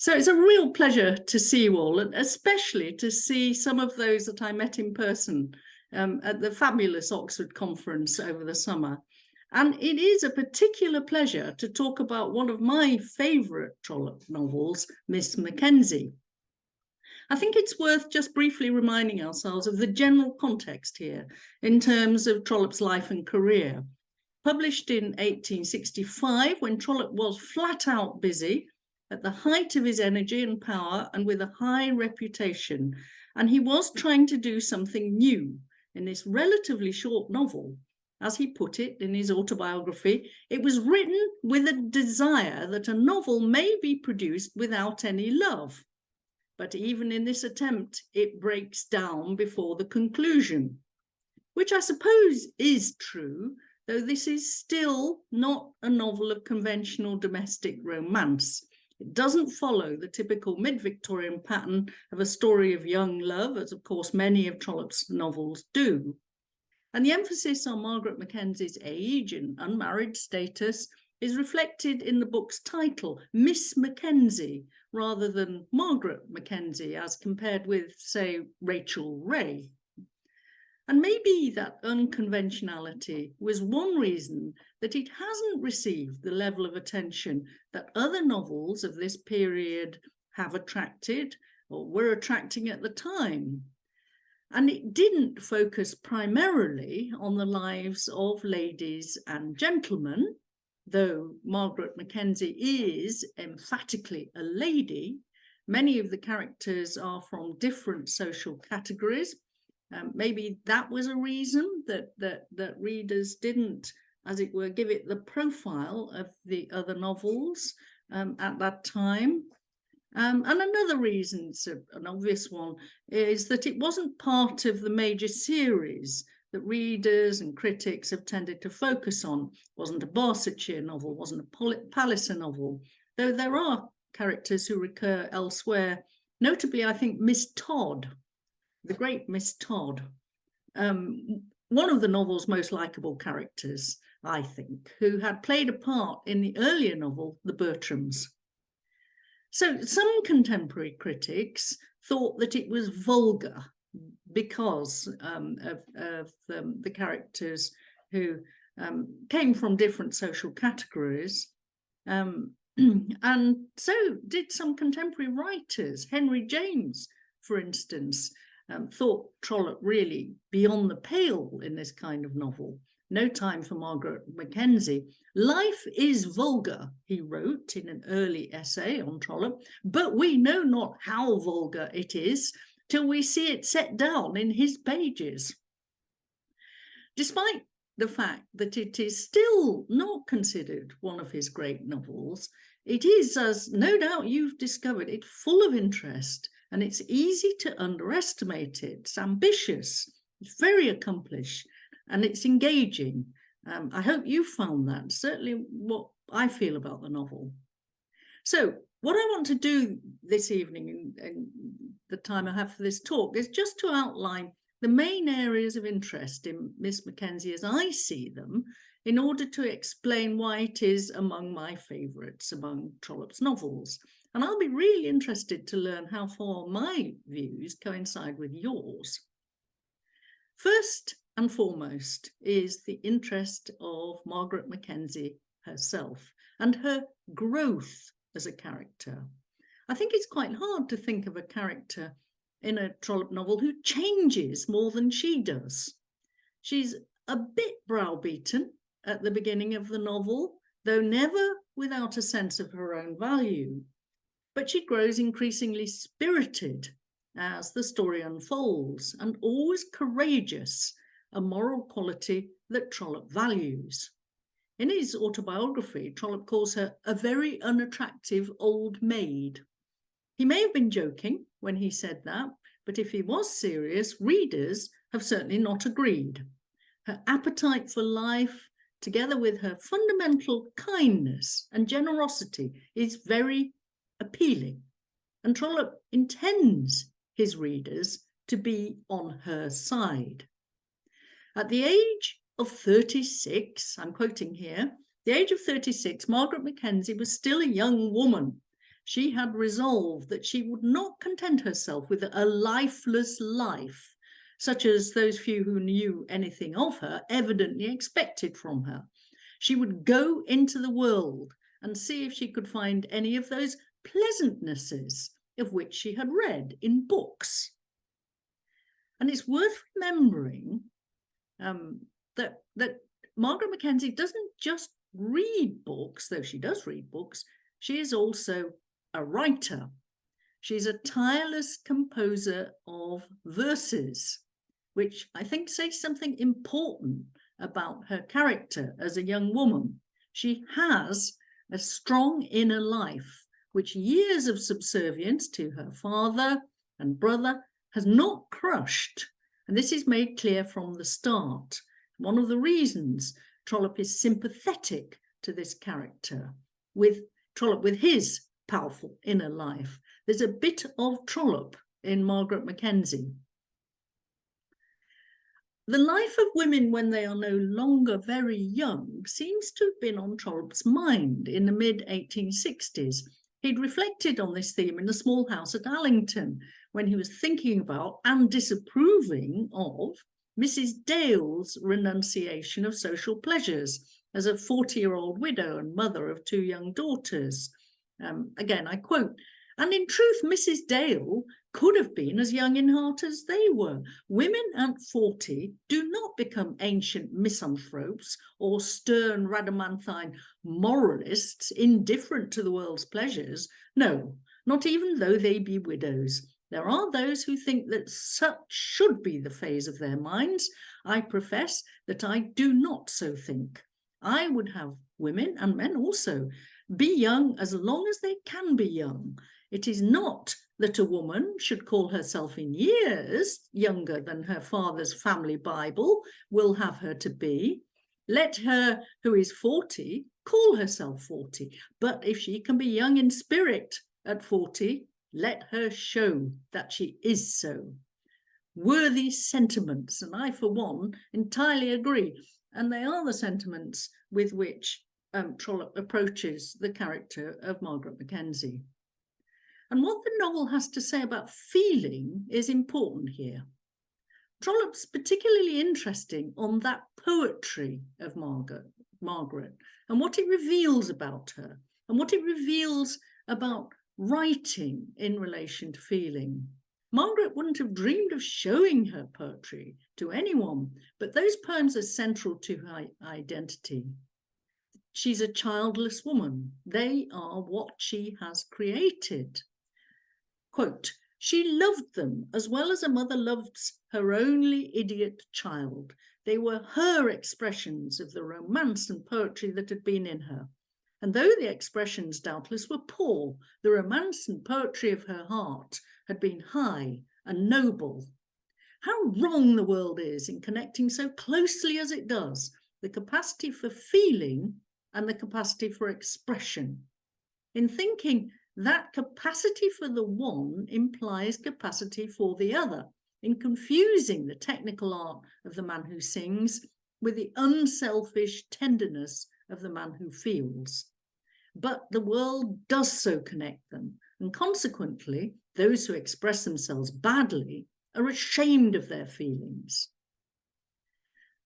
So it's a real pleasure to see you all, and especially to see some of those that I met in person at the fabulous Oxford conference over the summer. And it is a particular pleasure to talk about one of my favourite Trollope novels, Miss Mackenzie. I think it's worth just briefly reminding ourselves of the general context here in terms of Trollope's life and career. Published in 1865, when Trollope was flat out busy, at the height of his energy and power, and with a high reputation, and he was trying to do something new in this relatively short novel. As he put it in his autobiography, it was written with a desire that a novel may be produced without any love. But even in this attempt, it breaks down before the conclusion, which I suppose is true, though this is still not a novel of conventional domestic romance. It doesn't follow the typical mid-Victorian pattern of a story of young love, as of course many of Trollope's novels do. And the emphasis on Margaret Mackenzie's age and unmarried status is reflected in the book's title, Miss Mackenzie, rather than Margaret Mackenzie, as compared with, say, Rachel Ray. And maybe that unconventionality was one reason that it hasn't received the level of attention that other novels of this period have attracted or were attracting at the time. And it didn't focus primarily on the lives of ladies and gentlemen, though Margaret Mackenzie is emphatically a lady. Many of the characters are from different social categories. Maybe that was a reason that readers didn't, as it were, give it the profile of the other novels at that time. And another reason, an obvious one, is that it wasn't part of the major series that readers and critics have tended to focus on. It wasn't a Barsetshire novel, wasn't a Palliser novel, though there are characters who recur elsewhere, notably, I think, Miss Todd, the great Miss Todd, one of the novel's most likeable characters, I think, who had played a part in the earlier novel, The Bertrams. So some contemporary critics thought that it was vulgar because of the characters who came from different social categories. And so did some contemporary writers. Henry James, for instance, thought Trollope really beyond the pale in this kind of novel. No time for Margaret Mackenzie. Life is vulgar, he wrote in an early essay on Trollope, but we know not how vulgar it is till we see it set down in his pages. Despite the fact that it is still not considered one of his great novels, it is, as no doubt you've discovered, it's full of interest, and it's easy to underestimate it. It's ambitious, it's very accomplished, and it's engaging. I hope you found that, certainly what I feel about the novel. So what I want to do this evening, and the time I have for this talk, is just to outline the main areas of interest in Miss Mackenzie as I see them, in order to explain why it is among my favourites among Trollope's novels. And I'll be really interested to learn how far my views coincide with yours. First and foremost is the interest of Margaret Mackenzie herself and her growth as a character. I think it's quite hard to think of a character in a Trollope novel who changes more than she does. She's a bit browbeaten at the beginning of the novel, though never without a sense of her own value. But she grows increasingly spirited as the story unfolds, and always courageous, a moral quality that Trollope values. In his autobiography, Trollope calls her a very unattractive old maid. He may have been joking when he said that, but if he was serious, readers have certainly not agreed. Her appetite for life, together with her fundamental kindness and generosity, is very appealing, and Trollope intends his readers to be on her side. At the age of 36, I'm quoting here, the age of 36, Margaret Mackenzie was still a young woman. She had resolved that she would not content herself with a lifeless life, such as those few who knew anything of her evidently expected from her. She would go into the world and see if she could find any of those pleasantnesses of which she had read in books. And it's worth remembering that Margaret Mackenzie doesn't just read books, though she does read books. She is also a writer. She's a tireless composer of verses, which I think say something important about her character as a young woman. She has a strong inner life, which years of subservience to her father and brother has not crushed. And this is made clear from the start. One of the reasons Trollope is sympathetic to this character, with Trollope, with his powerful inner life. There's a bit of Trollope in Margaret Mackenzie. The life of women when they are no longer very young seems to have been on Trollope's mind in the mid-1860s. He'd reflected on this theme in the small house at Allington when he was thinking about and disapproving of Mrs. Dale's renunciation of social pleasures as a 40-year-old widow and mother of 2 young daughters. Again, I quote, "And in truth, Mrs. Dale could have been as young in heart as they were. Women at 40 do not become ancient misanthropes or stern rhadamanthine moralists indifferent to the world's pleasures. No, not even though they be widows. There are those who think that such should be the phase of their minds. I profess that I do not so think. I would have women, and men also, be young as long as they can be young. It is not that a woman should call herself in years younger than her father's family Bible will have her to be. Let her who is 40 call herself 40. But if she can be young in spirit at 40, let her show that she is so." Worthy sentiments, and I, for one, entirely agree. And they are the sentiments with which Trollope approaches the character of Margaret Mackenzie. And what the novel has to say about feeling is important here. Trollope's particularly interesting on that poetry of Margaret and what it reveals about her and what it reveals about writing in relation to feeling. Margaret wouldn't have dreamed of showing her poetry to anyone, but those poems are central to her identity. She's a childless woman. They are what she has created. Quote, "She loved them as well as a mother loves her only idiot child. They were her expressions of the romance and poetry that had been in her. And though the expressions doubtless were poor, the romance and poetry of her heart had been high and noble. How wrong the world is in connecting so closely as it does the capacity for feeling and the capacity for expression. In thinking that capacity for the one implies capacity for the other, in confusing the technical art of the man who sings with the unselfish tenderness of the man who feels. But the world does so connect them, and consequently, those who express themselves badly are ashamed of their feelings.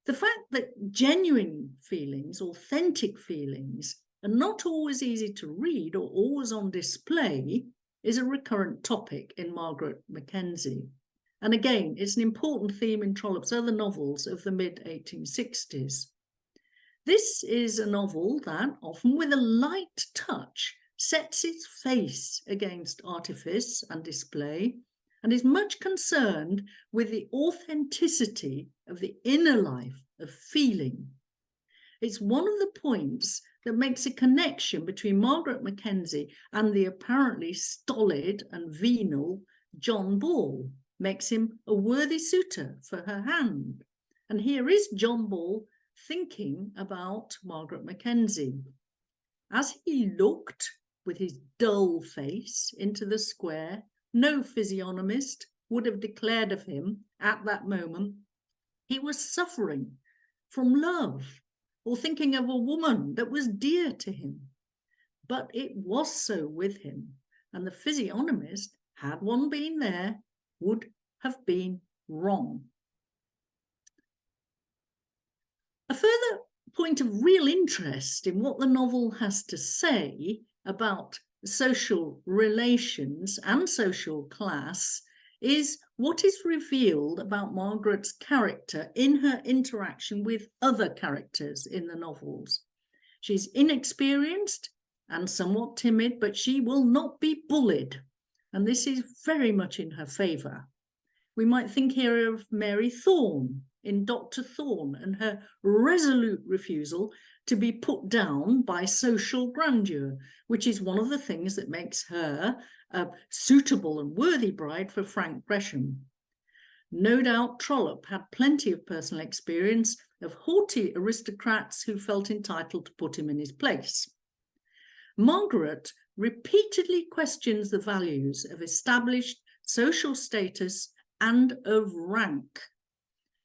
The fact that genuine feelings, authentic feelings, are not always easy to read or always on display is a recurrent topic in Margaret Mackenzie. And again, it's an important theme in Trollope's other novels of the mid-1860s. This is a novel that, often with a light touch, sets its face against artifice and display, and is much concerned with the authenticity of the inner life of feeling. It's one of the points that makes a connection between Margaret Mackenzie and the apparently stolid and venal John Ball, makes him a worthy suitor for her hand. And here is John Ball thinking about Margaret Mackenzie. As he looked with his dull face into the square, no physiognomist would have declared of him at that moment he was suffering from love or thinking of a woman that was dear to him. But it was so with him. and the physiognomist, had one been there, would have been wrong. A further point of real interest in what the novel has to say about social relations and social class is what is revealed about Margaret's character in her interaction with other characters in the novels. She's inexperienced and somewhat timid, but she will not be bullied, and this is very much in her favour. We might think here of Mary Thorne in Dr. Thorne and her resolute refusal to be put down by social grandeur, which is one of the things that makes her a suitable and worthy bride for Frank Gresham. No doubt Trollope had plenty of personal experience of haughty aristocrats who felt entitled to put him in his place. Margaret repeatedly questions the values of established social status and of rank.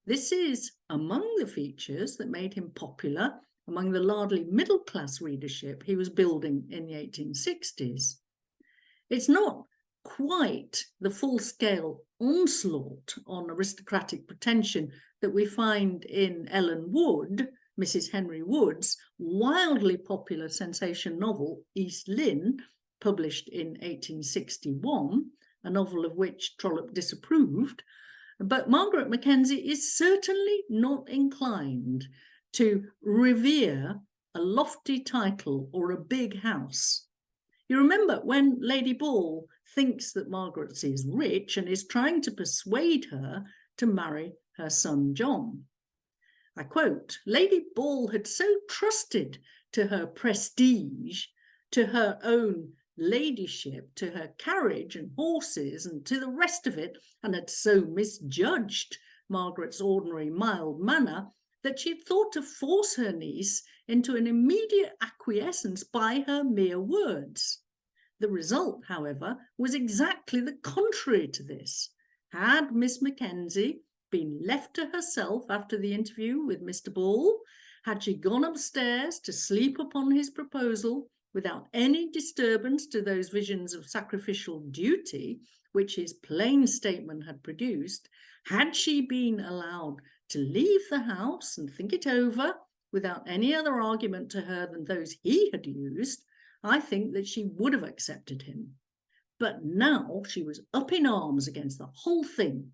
This is among the features that made him popular among the largely middle-class readership he was building in the 1860s. It's not quite the full-scale onslaught on aristocratic pretension that we find in Ellen Wood, Mrs. Henry Wood's wildly popular sensation novel, East Lynne, published in 1861, a novel of which Trollope disapproved. But Margaret Mackenzie is certainly not inclined to revere a lofty title or a big house. You remember when Lady Ball thinks that Margaret is rich and is trying to persuade her to marry her son John. I quote, Lady Ball had so trusted to her prestige, to her own ladyship, to her carriage and horses and to the rest of it, and had so misjudged Margaret's ordinary mild manner that she had thought to force her niece into an immediate acquiescence by her mere words. The result, however, was exactly the contrary to this. Had Miss Mackenzie been left to herself after the interview with Mr. Ball, had she gone upstairs to sleep upon his proposal without any disturbance to those visions of sacrificial duty which his plain statement had produced, had she been allowed to leave the house and think it over without any other argument to her than those he had used, I think that she would have accepted him. But now she was up in arms against the whole thing.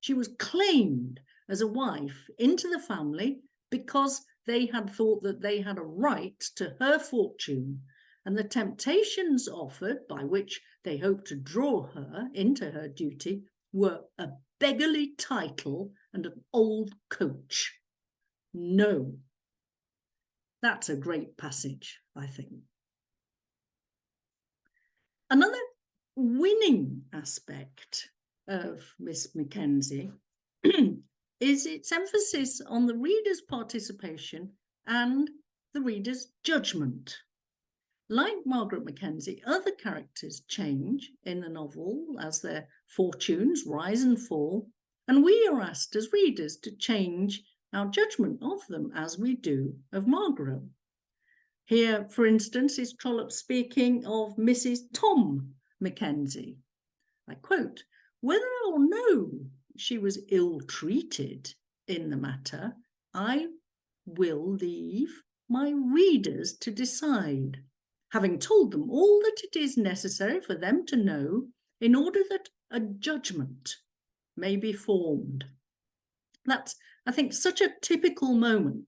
She was claimed as a wife into the family because they had thought that they had a right to her fortune, and the temptations offered by which they hoped to draw her into her duty were a beggarly title and an old coach. No. That's a great passage, I think. Another winning aspect of Miss Mackenzie is its emphasis on the reader's participation and the reader's judgment. Like Margaret Mackenzie, other characters change in the novel as their fortunes rise and fall, and we are asked as readers to change our judgment of them as we do of Margaret. Here, for instance, is Trollope speaking of Mrs. Tom Mackenzie. I quote, whether or no she was ill-treated in the matter, I will leave my readers to decide, having told them all that it is necessary for them to know in order that a judgment may be formed. That's, I think, such a typical moment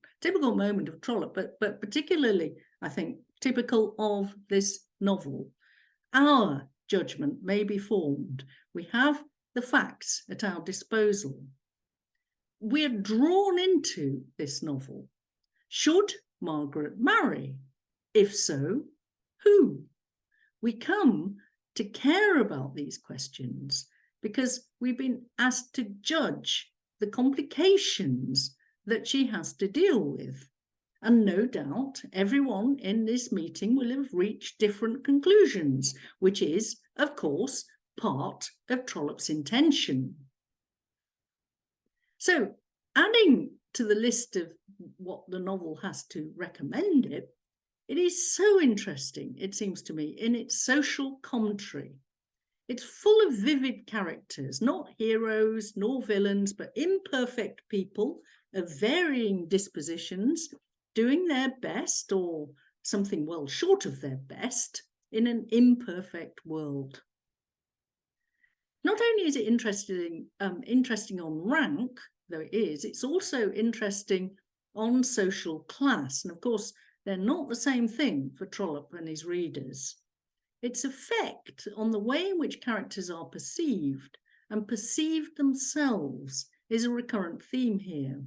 of Trollope, but particularly, I think, typical of this novel. Our judgment may be formed. We have the facts at our disposal. We're drawn into this novel. Should Margaret marry? If so, who? We come to care about these questions because we've been asked to judge the complications that she has to deal with. And no doubt everyone in this meeting will have reached different conclusions, which is, of course, part of Trollope's intention. So, adding to the list of what the novel has to recommend it It is so interesting, it seems to me, in its social commentary. It's full of vivid characters, not heroes nor villains, but imperfect people of varying dispositions, doing their best or something well short of their best in an imperfect world. Not only is it interesting on rank, though it is, it's also interesting on social class. And of course, they're not the same thing for Trollope and his readers. Its effect on the way in which characters are perceived and perceived themselves is a recurrent theme here.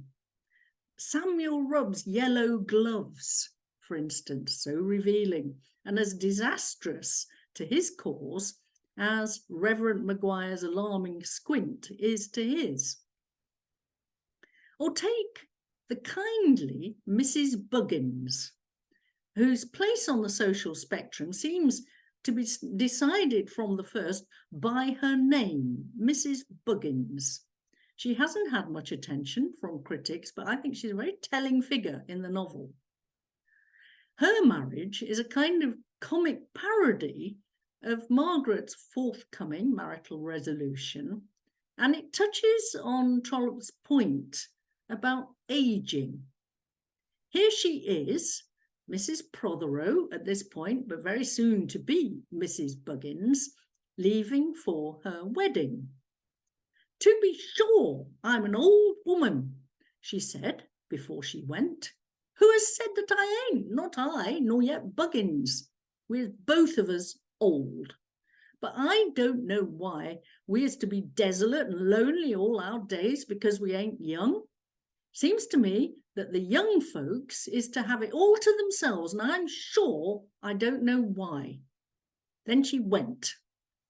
Samuel Rubb's yellow gloves, for instance, so revealing and as disastrous to his cause as Reverend Maguire's alarming squint is to his. Or take the kindly Mrs. Buggins, whose place on the social spectrum seems to be decided from the first by her name, Mrs. Buggins. She hasn't had much attention from critics, but I think she's a very telling figure in the novel. Her marriage is a kind of comic parody of Margaret's forthcoming marital resolution, and it touches on Trollope's point about aging. Here she is, Mrs. Prothero at this point, but very soon to be Mrs. Buggins, leaving for her wedding. "To be sure, I'm an old woman," she said before she went. "Who has said that I ain't? Not I, nor yet Buggins. We're both of us old. But I don't know why we is to be desolate and lonely all our days because we ain't young. Seems to me that the young folks is to have it all to themselves, and I'm sure I don't know why." Then she went,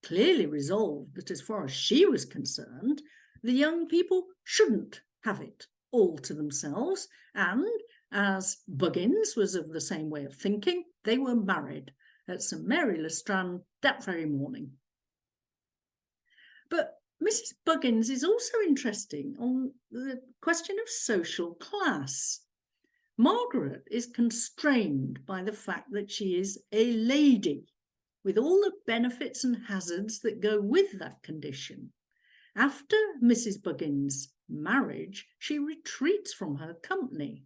clearly resolved that as far as she was concerned, the young people shouldn't have it all to themselves, and as Buggins was of the same way of thinking, they were married at St. Mary le Strand that very morning. But Mrs. Buggins is also interesting on the question of social class. Margaret is constrained by the fact that she is a lady, with all the benefits and hazards that go with that condition. After Mrs. Buggins' marriage, she retreats from her company.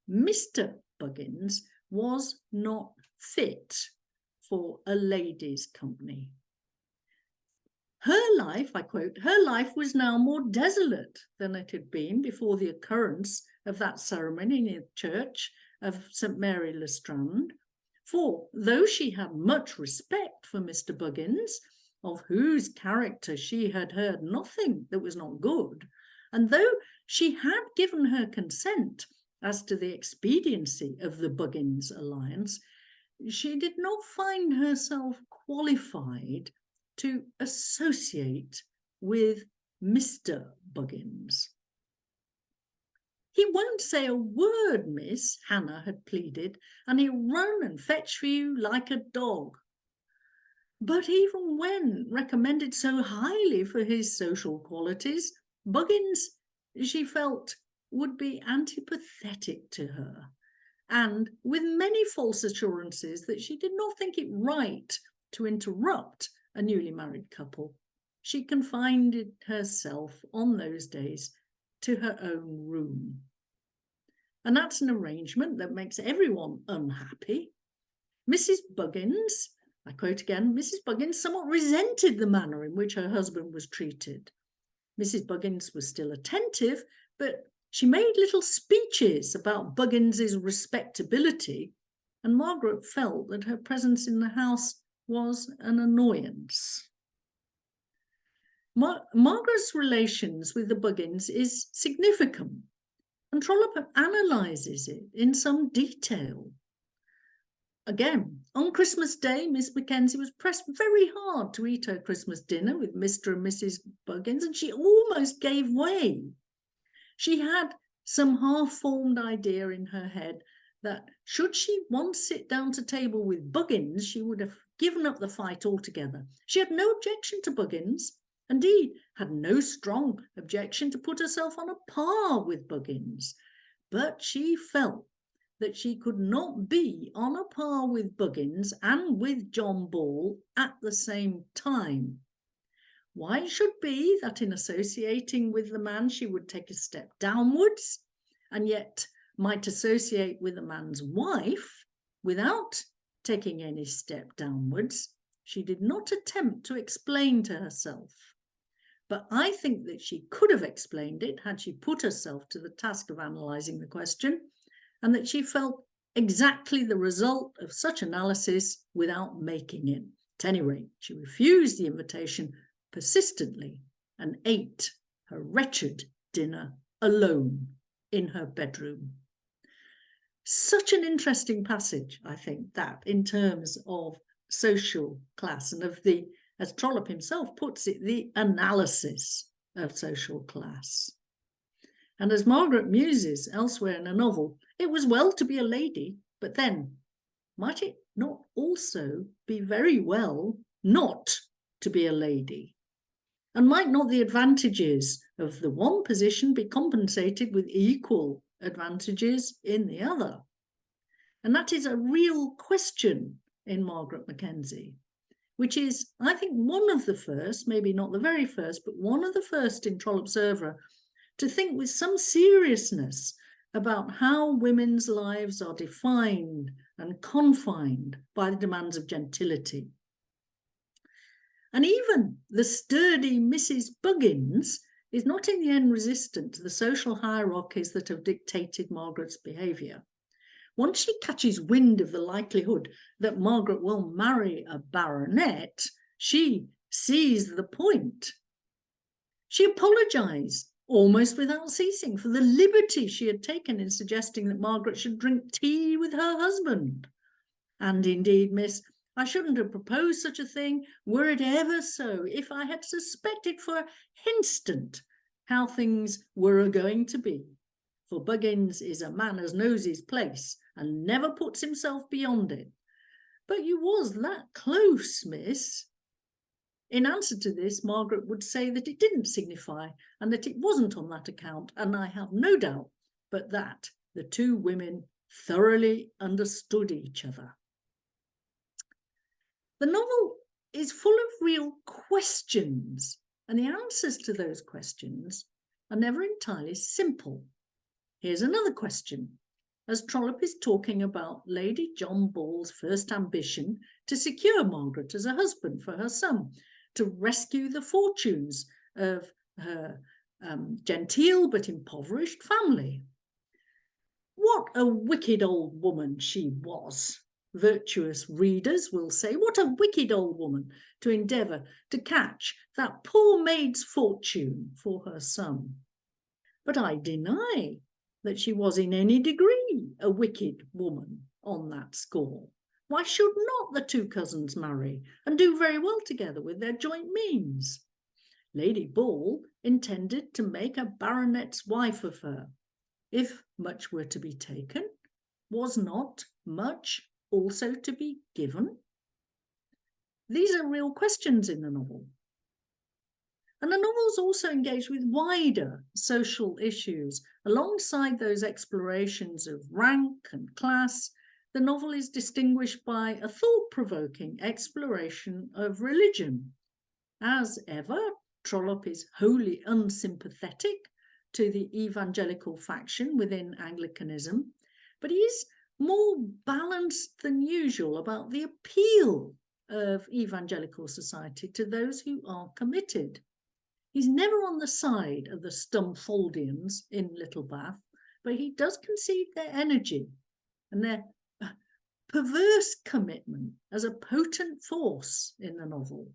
Mr. Buggins was not fit for a lady's company. Her life, I quote, "her life was now more desolate than it had been before the occurrence of that ceremony in the church of St. Mary le Strand. For though she had much respect for Mr. Buggins, of whose character she had heard nothing that was not good, and though she had given her consent as to the expediency of the Buggins alliance, she did not find herself qualified to associate with Mr. Buggins. "He won't say a word, miss," Hannah had pleaded, "and he'll run and fetch for you like a dog." But even when recommended so highly for his social qualities, Buggins, she felt, would be antipathetic to her, and with many false assurances that she did not think it right to interrupt a newly married couple, she confined herself on those days to her own room. And that's an arrangement that makes everyone unhappy. Mrs. Buggins, I quote again, Mrs. Buggins somewhat resented the manner in which her husband was treated. Mrs. Buggins was still attentive, but she made little speeches about Buggins's respectability, and Margaret felt that her presence in the house was an annoyance. Margaret's relations with the Buggins is significant, and Trollope analyses it in some detail. Again, on Christmas Day, Miss Mackenzie was pressed very hard to eat her Christmas dinner with Mr. and Mrs. Buggins, and she almost gave way. She had some half-formed idea in her head that should she once sit down to table with Buggins, she would have given up the fight altogether. She had no objection to Buggins, indeed had no strong objection to put herself on a par with Buggins, but she felt that she could not be on a par with Buggins and with John Ball at the same time. Why it should be that in associating with the man she would take a step downwards, and yet might associate with a man's wife without taking any step downwards, she did not attempt to explain to herself. But I think that she could have explained it had she put herself to the task of analysing the question, and that she felt exactly the result of such analysis without making it. At any rate, she refused the invitation persistently and ate her wretched dinner alone in her bedroom. Such an interesting passage, I think, that in terms of social class and of the, as Trollope himself puts it, the analysis of social class. And as Margaret muses elsewhere in a novel, it was well to be a lady, but then might it not also be very well not to be a lady? And might not the advantages of the one position be compensated with equal advantages in the other? And that is a real question in Margaret Mackenzie, which is, I think, one of the first, maybe not the very first, but one of the first in Trollope's oeuvre to think with some seriousness about how women's lives are defined and confined by the demands of gentility. And even the sturdy Mrs. Buggins is not in the end resistant to the social hierarchies that have dictated Margaret's behaviour. Once she catches wind of the likelihood that Margaret will marry a baronet, she sees the point. She apologised, almost without ceasing, for the liberty she had taken in suggesting that Margaret should drink tea with her husband. And indeed, miss, I shouldn't have proposed such a thing, were it ever so, if I had suspected for an instant how things were going to be. For Buggins is a man as knows his place and never puts himself beyond it. But you was that close, miss. In answer to this, Margaret would say that it didn't signify and that it wasn't on that account, and I have no doubt but that the two women thoroughly understood each other. The novel is full of real questions, and the answers to those questions are never entirely simple. Here's another question. As Trollope is talking about Lady John Ball's first ambition to secure Margaret as a husband for her son, to rescue the fortunes of her genteel but impoverished family. What a wicked old woman she was. Virtuous readers will say, what a wicked old woman to endeavour to catch that poor maid's fortune for her son. But I deny that she was in any degree a wicked woman on that score. Why should not the two cousins marry and do very well together with their joint means? Lady Ball intended to make a baronet's wife of her. If much were to be taken, was not much also to be given? These are real questions in the novel. And the novel's also engaged with wider social issues. Alongside those explorations of rank and class, the novel is distinguished by a thought-provoking exploration of religion. As ever, Trollope is wholly unsympathetic to the evangelical faction within Anglicanism, but he is more balanced than usual about the appeal of evangelical society to those who are committed. He's never on the side of the Stumfoldians in Littlebath, but he does concede their energy and their perverse commitment as a potent force in the novel.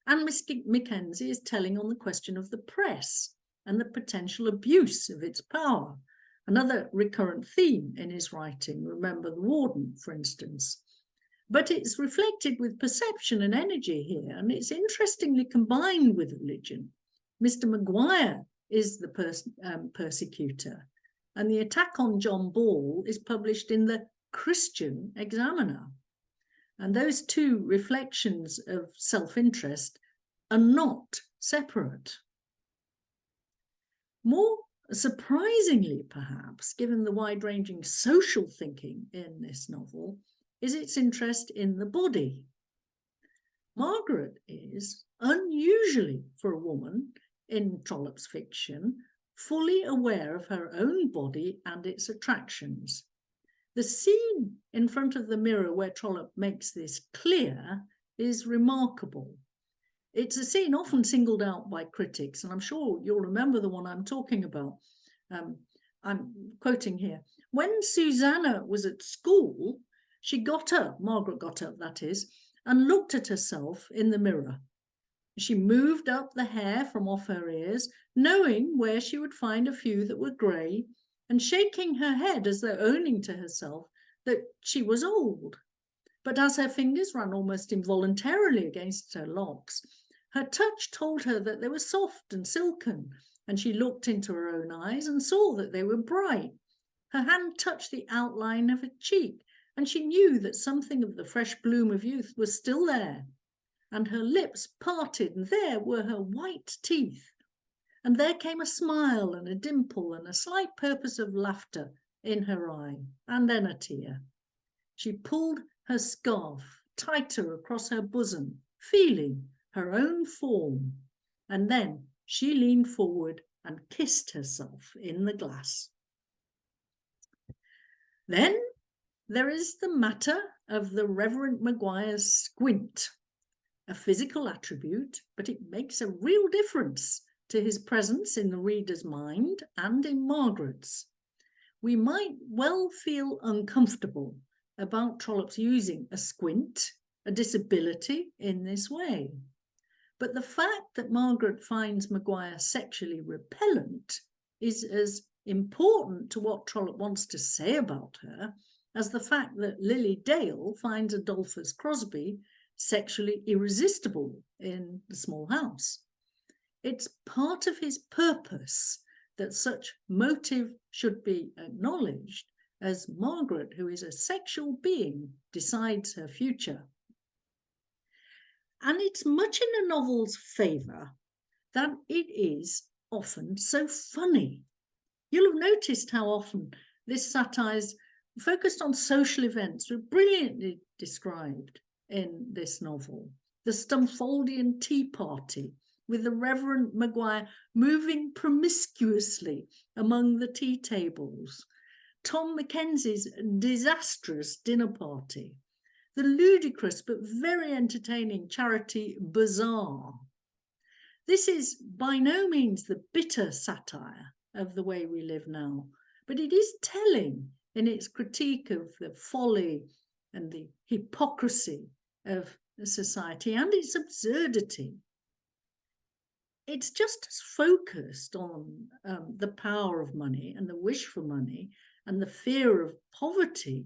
And Miss Mackenzie is telling on the question of the press and the potential abuse of its power, another recurrent theme in his writing. Remember the Warden, for instance. But it's reflected with perception and energy here, and it's interestingly combined with religion. Mr. Maguire is the persecutor, and the attack on John Ball is published in the Christian Examiner. And those two reflections of self-interest are not separate. More Surprisingly, perhaps, given the wide-ranging social thinking in this novel, is its interest in the body. Margaret is, unusually for a woman in Trollope's fiction, fully aware of her own body and its attractions. The scene in front of the mirror where Trollope makes this clear is remarkable. It's a scene often singled out by critics, and I'm sure you'll remember the one I'm talking about. I'm quoting here. When Susanna was at school, she got up, Margaret got up, that is, and looked at herself in the mirror. She moved up the hair from off her ears, knowing where she would find a few that were grey, and shaking her head as though owning to herself that she was old. But as her fingers ran almost involuntarily against her locks, her touch told her that they were soft and silken, and she looked into her own eyes and saw that they were bright. Her hand touched the outline of her cheek, and she knew that something of the fresh bloom of youth was still there. And her lips parted, and there were her white teeth. And there came a smile and a dimple and a slight purpose of laughter in her eye, and then a tear. She pulled her scarf tighter across her bosom, feeling her own form, and then she leaned forward and kissed herself in the glass. Then there is the matter of the Reverend Maguire's squint, a physical attribute, but it makes a real difference to his presence in the reader's mind and in Margaret's. We might well feel uncomfortable about Trollope's using a squint, a disability, in this way. But the fact that Margaret finds Maguire sexually repellent is as important to what Trollope wants to say about her as the fact that Lily Dale finds Adolphus Crosby sexually irresistible in The Small House. It's part of his purpose that such motive should be acknowledged as Margaret, who is a sexual being, decides her future. And it's much in the novel's favour that it is often so funny. You'll have noticed how often this satire is focused on social events, were brilliantly described in this novel. The Stumfoldian tea party, with the Reverend Maguire moving promiscuously among the tea tables, Tom Mackenzie's disastrous dinner party, the ludicrous but very entertaining charity bazaar. This is by no means the bitter satire of the way we live now, but it is telling in its critique of the folly and the hypocrisy of society and its absurdity. It's just as focused on the power of money and the wish for money and the fear of poverty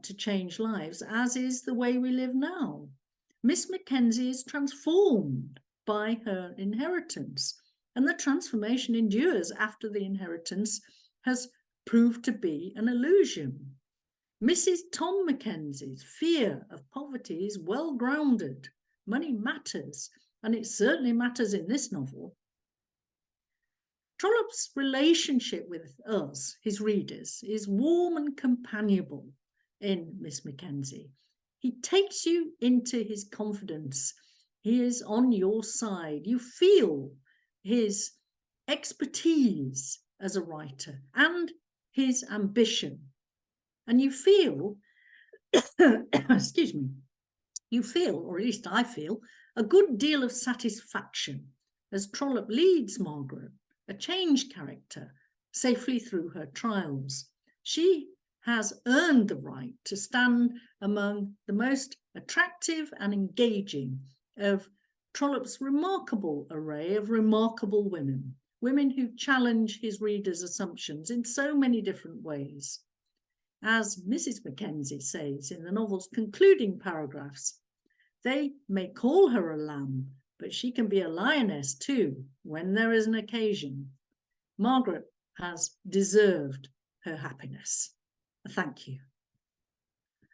to change lives as is the way we live now. Miss Mackenzie is transformed by her inheritance, and the transformation endures after the inheritance has proved to be an illusion. Mrs. Tom Mackenzie's fear of poverty is well grounded. Money matters, and it certainly matters in this novel. Trollope's relationship with us, his readers, is warm and companionable in Miss Mackenzie. He takes you into his confidence. He is on your side. You feel his expertise as a writer and his ambition. And you feel, excuse me, you feel, or at least I feel, a good deal of satisfaction as Trollope leads Margaret, a changed character, safely through her trials. She has earned the right to stand among the most attractive and engaging of Trollope's remarkable array of remarkable women, women who challenge his readers' assumptions in so many different ways. As Mrs. Mackenzie says in the novel's concluding paragraphs, they may call her a lamb, but she can be a lioness too, when there is an occasion. Margaret has deserved her happiness. Thank you.